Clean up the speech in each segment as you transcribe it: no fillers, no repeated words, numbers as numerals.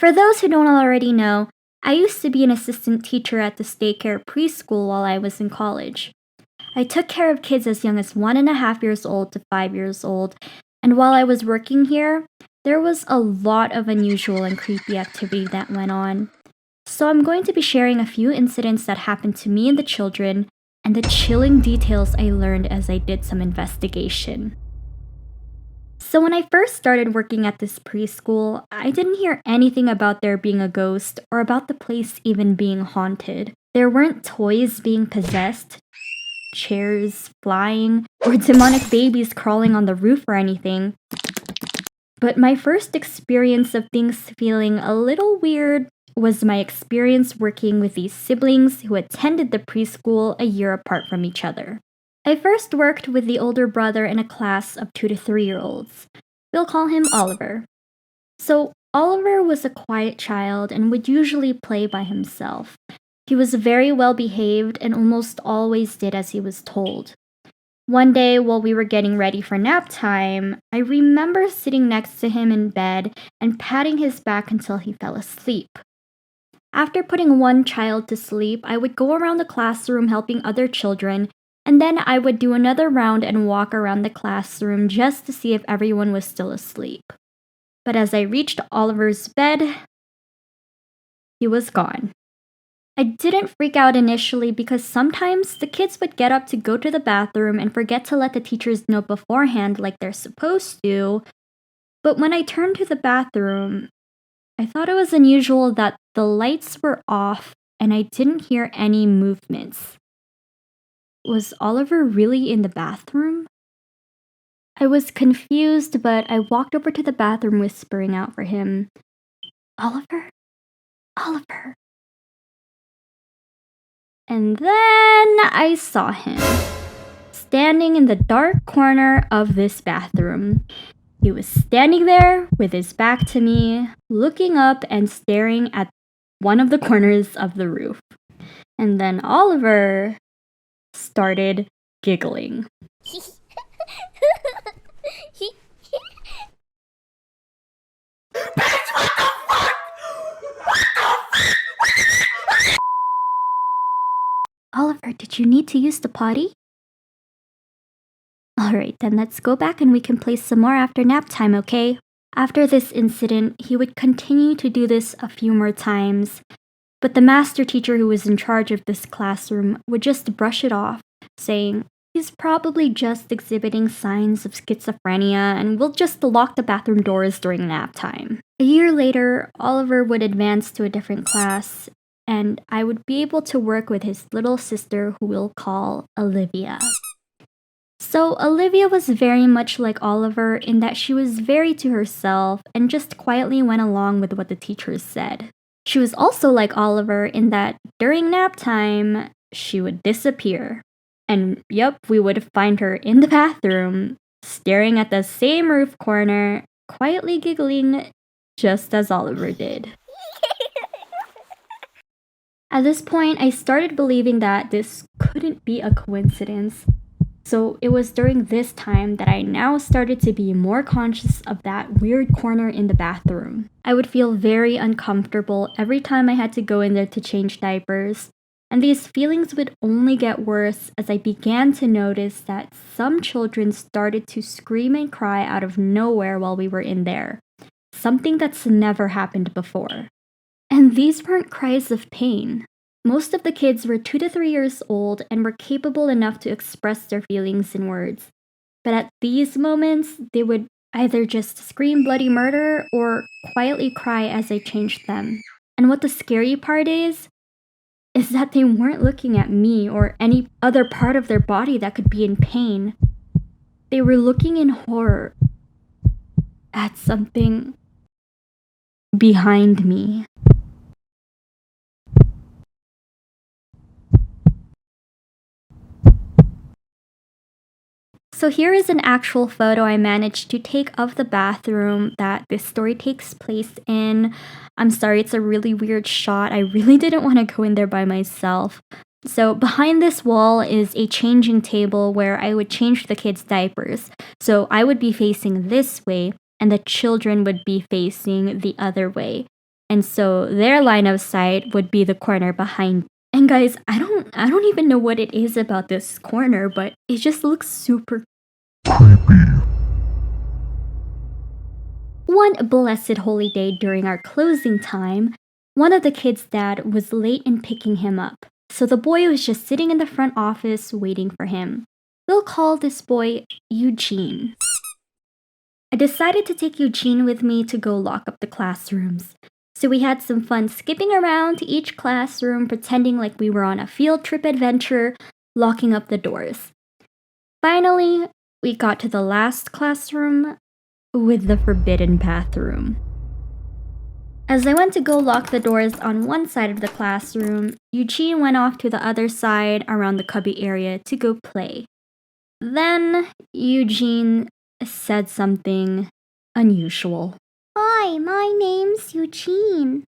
For those who don't already know, I used to be an assistant teacher at this daycare preschool while I was in college. I took care of kids as young as 1.5 years old to 5 years old, and while I was working here, there was a lot of unusual and creepy activity that went on. So I'm going to be sharing a few incidents that happened to me and the children, and the chilling details I learned as I did some investigation. So when I first started working at this preschool, I didn't hear anything about there being a ghost or about the place even being haunted. There weren't toys being possessed, chairs flying, or demonic babies crawling on the roof or anything. But my first experience of things feeling a little weird was my experience working with these siblings who attended the preschool a year apart from each other. I first worked with the older brother in a class of 2 to 3-year-olds. We'll call him Oliver. So Oliver was a quiet child and would usually play by himself. He was very well behaved and almost always did as he was told. One day, while we were getting ready for nap time, I remember sitting next to him in bed and patting his back until he fell asleep. After putting one child to sleep, I would go around the classroom helping other children, and then I would do another round and walk around the classroom just to see if everyone was still asleep. But as I reached Oliver's bed, he was gone. I didn't freak out initially because sometimes the kids would get up to go to the bathroom and forget to let the teachers know beforehand like they're supposed to. But when I turned to the bathroom, I thought it was unusual that the lights were off and I didn't hear any movements. Was Oliver really in the bathroom? I was confused, but I walked over to the bathroom whispering out for him, "Oliver? Oliver." And then I saw him, standing in the dark corner of this bathroom. He was standing there with his back to me, looking up and staring at one of the corners of the roof. And then Oliver started giggling. Oliver, did you need to use the potty? Alright, then let's go back and we can play some more after nap time, okay? After this incident, he would continue to do this a few more times, but the master teacher who was in charge of this classroom would just brush it off, saying, "He's probably just exhibiting signs of schizophrenia and we'll just lock the bathroom doors during nap time." A year later, Oliver would advance to a different class, and I would be able to work with his little sister who we'll call Olivia. So Olivia was very much like Oliver in that she was very to herself and just quietly went along with what the teachers said. She was also like Oliver in that during nap time, she would disappear. And yep, we would find her in the bathroom, staring at the same roof corner, quietly giggling, just as Oliver did. At this point, I started believing that this couldn't be a coincidence. So it was during this time that I now started to be more conscious of that weird corner in the bathroom. I would feel very uncomfortable every time I had to go in there to change diapers, and these feelings would only get worse as I began to notice that some children started to scream and cry out of nowhere while we were in there, something that's never happened before. And these weren't cries of pain. Most of the kids were 2 to 3 years old and were capable enough to express their feelings in words. But at these moments, they would either just scream bloody murder or quietly cry as I changed them. And what the scary part is that they weren't looking at me or any other part of their body that could be in pain. They were looking in horror at something behind me. So here is an actual photo I managed to take of the bathroom that this story takes place in. I'm sorry, it's a really weird shot. I really didn't want to go in there by myself. So behind this wall is a changing table where I would change the kids' diapers. So I would be facing this way and the children would be facing the other way. and so their line of sight would be the corner behind. And guys, I don't even know what it is about this corner, but it just looks super creepy. One blessed holy day during our closing time, one of the kids' dad was late in picking him up, so the boy was just sitting in the front office waiting for him. We'll call this boy Eugene. I decided to take Eugene with me to go lock up the classrooms. So we had some fun skipping around to each classroom, pretending like we were on a field trip adventure, locking up the doors. Finally, we got to the last classroom with the forbidden bathroom. As I went to go lock the doors on one side of the classroom, Eugene went off to the other side around the cubby area to go play. Then Eugene said something unusual. Hi, my name's Eugene.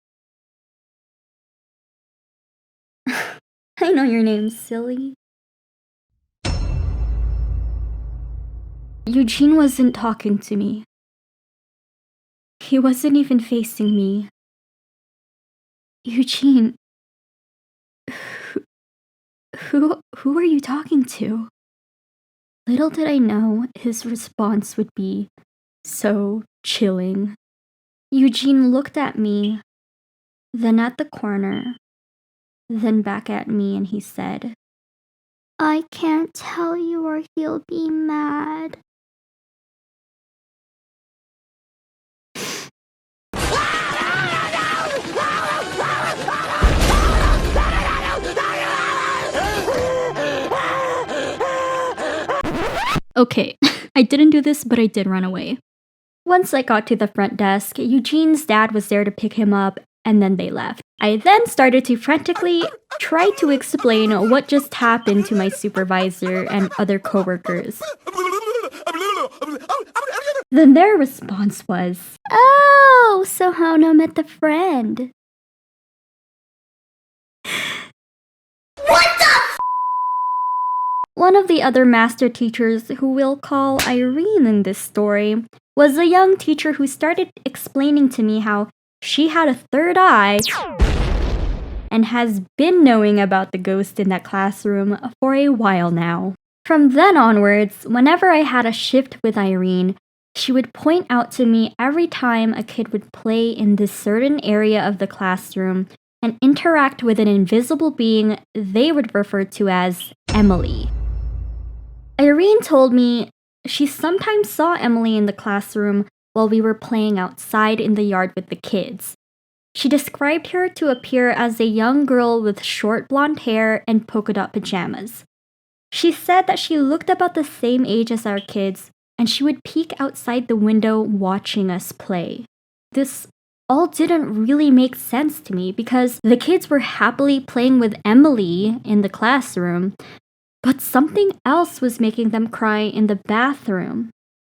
I know your name, silly. Eugene wasn't talking to me. He wasn't even facing me. Eugene, who are you talking to? Little did I know his response would be so chilling. Eugene looked at me, then at the corner, then back at me, and he said, I can't tell you or he'll be mad. Okay, I didn't do this, but I did run away. Once I got to the front desk, Eugene's dad was there to pick him up, and then they left. I then started to frantically try to explain what just happened to my supervisor and other coworkers. Then their response was, oh, so Hana met the friend. What the One of the other master teachers, who we'll call Irene in this story, was a young teacher who started explaining to me how she had a third eye and has been knowing about the ghost in that classroom for a while now. From then onwards, whenever I had a shift with Irene, she would point out to me every time a kid would play in this certain area of the classroom and interact with an invisible being they would refer to as Emily. Irene told me she sometimes saw Emily in the classroom while we were playing outside in the yard with the kids. She described her to appear as a young girl with short blonde hair and polka dot pajamas. She said that she looked about the same age as our kids, and she would peek outside the window watching us play. This all didn't really make sense to me because the kids were happily playing with Emily in the classroom, but something else was making them cry in the bathroom.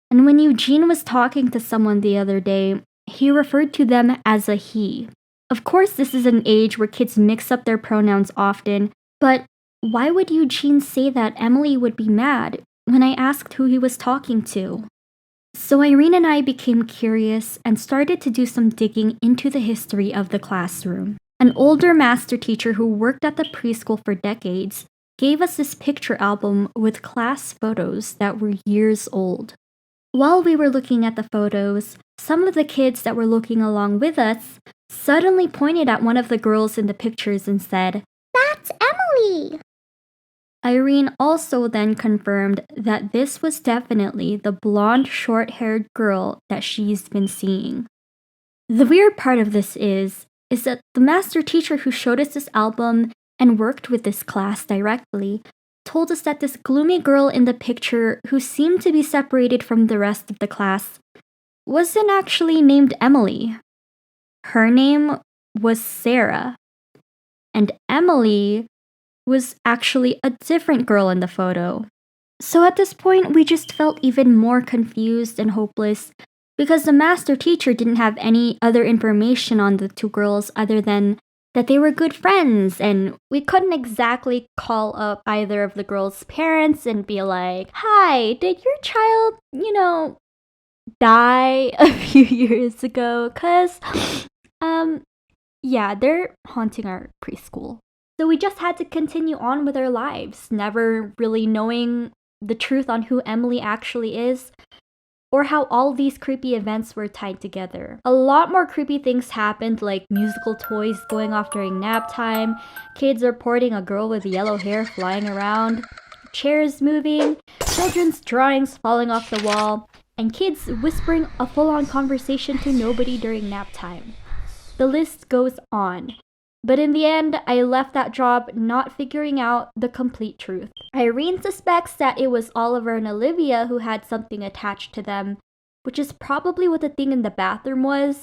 And when Eugene was talking to someone the other day, he referred to them as a he. Of course, this is an age where kids mix up their pronouns often, but why would Eugene say that Emily would be mad when I asked who he was talking to? So Irene and I became curious and started to do some digging into the history of the classroom. An older master teacher who worked at the preschool for decades gave us this picture album with class photos that were years old. While we were looking at the photos, some of the kids that were looking along with us suddenly pointed at one of the girls in the pictures and said, "That's Emily!" Irene also then confirmed that this was definitely the blonde, short-haired girl that she's been seeing. The weird part of this is that the master teacher who showed us this album and worked with this class directly told us that this gloomy girl in the picture who seemed to be separated from the rest of the class wasn't actually named Emily. Her name was Sarah, and Emily was actually a different girl in the photo. So at this point, we just felt even more confused and hopeless because the master teacher didn't have any other information on the two girls other than that they were good friends, and we couldn't exactly call up either of the girls' parents and be like, "Hi, did your child, die a few years ago? 'Cause, Yeah, they're haunting our preschool. So we just had to continue on with our lives, never really knowing the truth on who Emily actually is, or how all these creepy events were tied together. A lot more creepy things happened, like musical toys going off during nap time, kids reporting a girl with yellow hair flying around, chairs moving, children's drawings falling off the wall, and kids whispering a full-on conversation to nobody during nap time. The list goes on. But in the end, I left that job not figuring out the complete truth. Irene suspects that it was Oliver and Olivia who had something attached to them, which is probably what the thing in the bathroom was,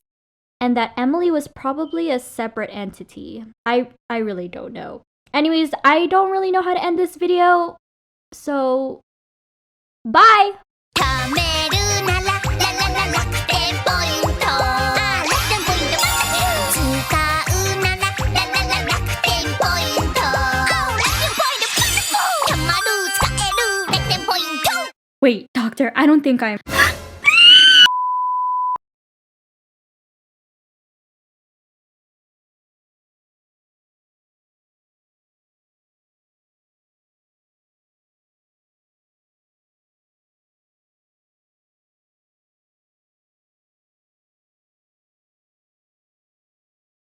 and that Emily was probably a separate entity. I really don't know. Anyways, I don't really know how to end this video, so bye! Wait, doctor, I don't think I'm...